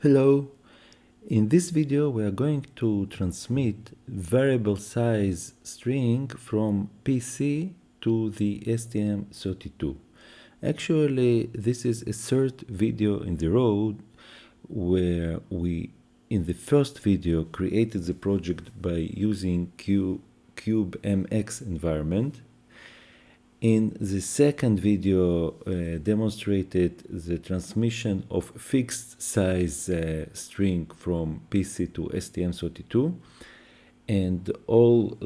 Hello. In this video we are going to transmit variable size string from PC to the STM32. Actually, this is a third video in the row where we in the first video created the project by using CubeMX environment. In the second video, demonstrated the transmission of fixed size string from PC to STM32, and all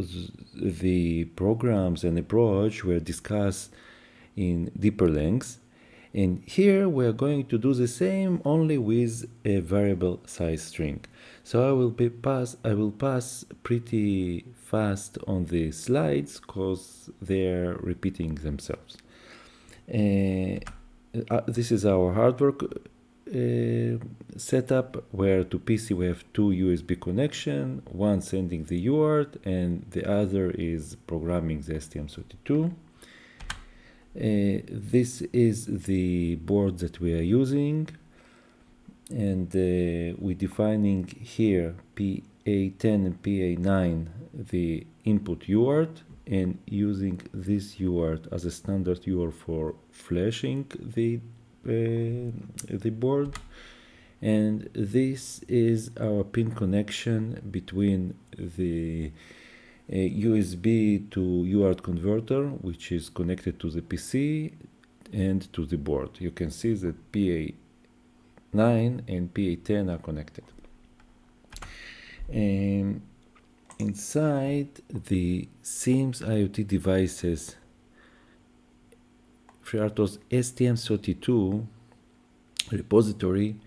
the programs and approach were discussed in deeper lengths. And here we are going to do the same, only with a variable size string. So I will pass pretty fast on the slides because they're repeating themselves. This is our hardware setup, where to PC we have two USB connection, one sending the UART and the other is programming the STM32. This is the board that we are using, and we're defining here PA10 and PA9 the input UART, and using this UART as a standard UART for flashing the board. And this is our pin connection between the USB to UART converter, which is connected to the PC and to the board. You can see that PA9 and PA10 are connected. Inside the SIMS IoT devices, FreeRTOS STM32 repository,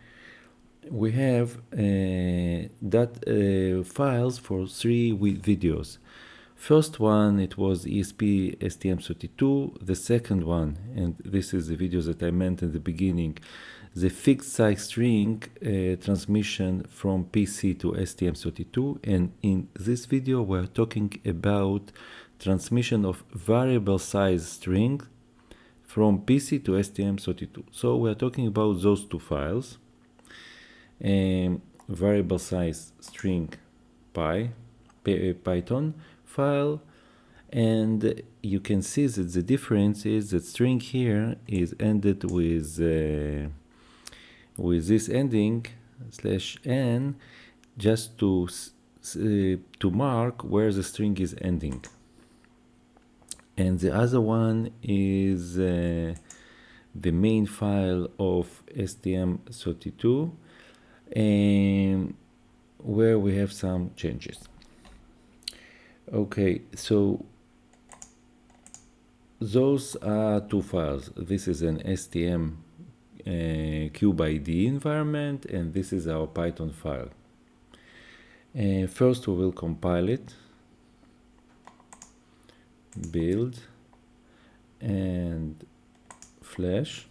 we have files for three videos. First one, it was ESP STM32. The second one, and this is the video that I meant in the beginning, the fixed size string transmission from PC to STM32. And in this video we're talking about transmission of variable size string from PC to STM32. So we're talking about those two files. Variable size string Python file, and you can see that the difference is that string here is ended with this ending /n, just to mark where the string is ending, and the other one is the main file of STM32, where we have some changes. Okay, so those are two files. This is an STM CubeID environment, and this is our Python file. First we will compile it, build, and flash.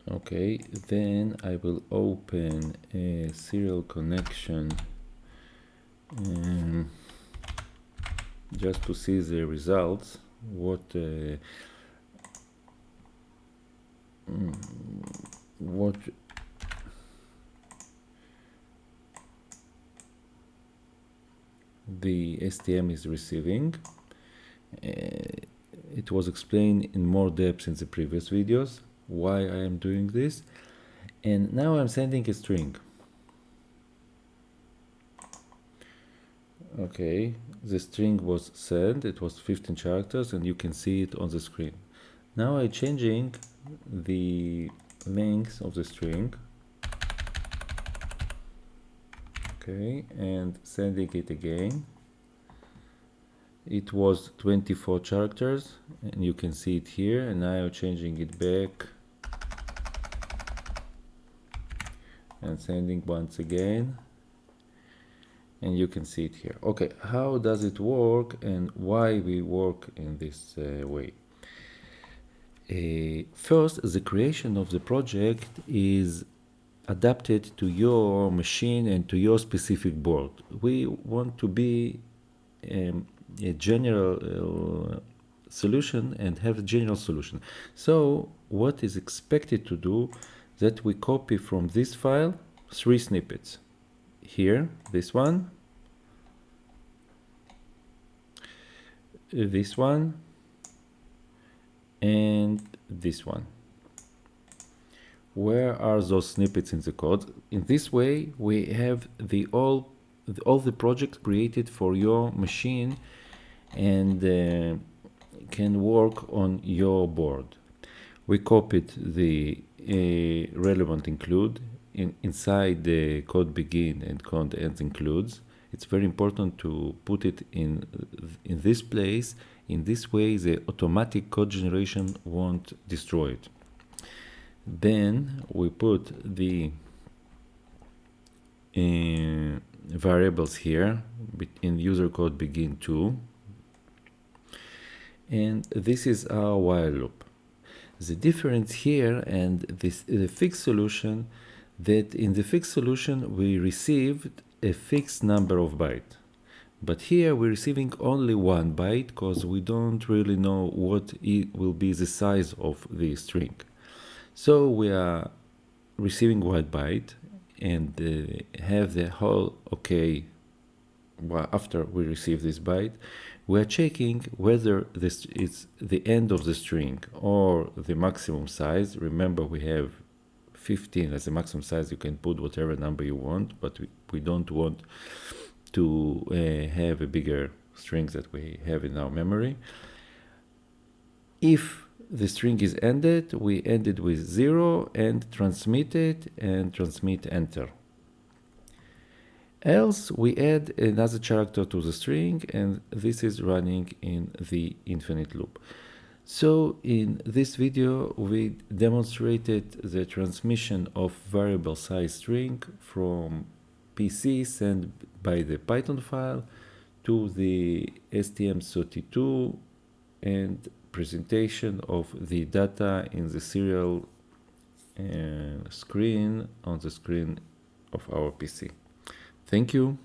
Okay, then I will open a serial connection just to see the results, what the STM is receiving. It was explained in more depth in the previous videos why I am doing this, and now I'm sending a string. Okay, the string was sent, it was 15 characters, and you can see it on the screen. Now I'm changing the length of the string, okay, and sending it again. It was 24 characters, and you can see it here, and now I'm changing it back and sending once again, and you can see it here. Okay, how does it work and why we work in this way? First, the creation of the project is adapted to your machine and to your specific board. We want to be a general solution and have a general solution. So what is expected to do that we copy from this file 3 snippets. Here, this one, this one, and this one. Where are those snippets in the code? In this way, we have all the projects created for your machine and can work on your board. We copied the relevant include inside the code begin and code end includes. It's very important to put it in this place. In this way, the automatic code generation won't destroy it. Then we put the variables here in user code begin 2, and this is our while loop. The difference here and the fixed solution, that in the fixed solution we received a fixed number of bytes, but here we're receiving only 1 byte because we don't really know what will be the size of the string. So we are receiving 1 byte and have the whole okay. Well, after we receive this byte, we are checking whether this is the end of the string or the maximum size. Remember, we have 15 as the maximum size. You can put whatever number you want, but we don't want to have a bigger string that we have in our memory. If the string is ended, we end it with 0 and transmit it and transmit enter. Else we add another character to the string, and this is running in the infinite loop. So in this video we demonstrated the transmission of variable size string from PC sent by the Python file to the STM32 and presentation of the data in the serial screen on the screen of our PC. Thank you.